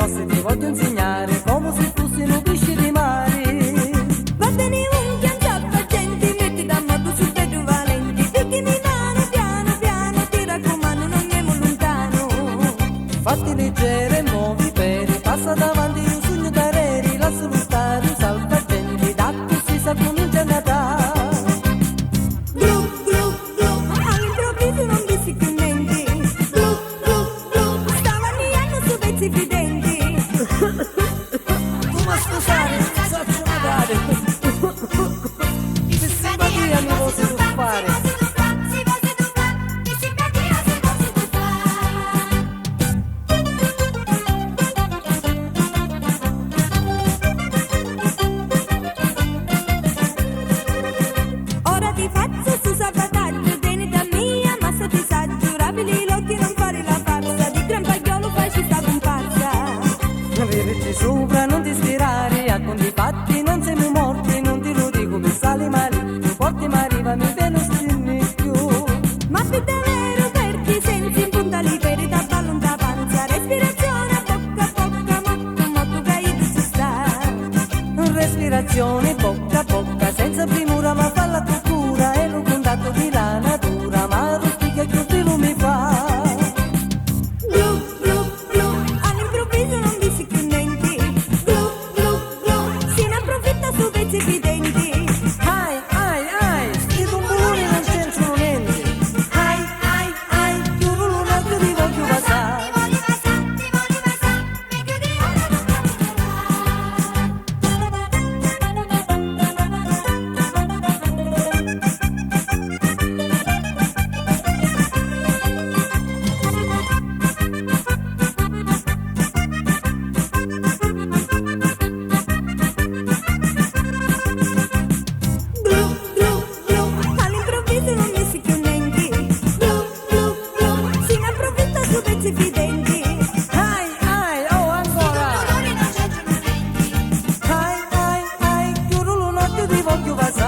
mosse ti voglio insegnare come se fossimo pesci di mare. Vattene un chianciappa gente, metti da moto su te due valenti. Picchimi mano piano piano, ti raccomando non andiamo lontano. Fatti leggere, muovi peri, passa davanti un sogno d'areri, lascia stare un salvagente, da così sa comincia a nadare. Glu, glu, glu, all'improvviso non dissi più niente. Glu, glu, glu, stavano niando su pezzi fidenti. Come scusare, faccio nadare. Che simpatia mi vuoi fare. Ora ti faccio su sabotaggio, vieni da mia massa disagio, rapidi l'occhio non fare la farsa, di gran pagliolo fai ci sta comparsa. Averci sopra, non ti stirare, a conti fatti non siamo morti, non ti lo dico per sale male, tu porti ma arriva, mi ve lo stinni più. Ma più davvero perché sensi in punta liberi da ballo da panza, respirazione a bocca, motto, motto caído ci sta. Respirazione bocca a bocca, senza premura ma fa la tua cura, è lo contatto di la natura, ma rustica che te lo mi fa. Glu, glu, glu, all'improvviso non dissi più niente. Glu, glu, glu, se ne approfitta su pezzi evidenti. Ai, ai, ai, sti tumboloni non c'entrano niente. Ai, più l'una che ti voglio passare. Glu, glu, glu, all'improvviso non dissi più niente. Glu, glu, glu, se ne approfitta su pezzi evidenti. Ai, oh ancora. Ai, più l'una che ti voglio passare.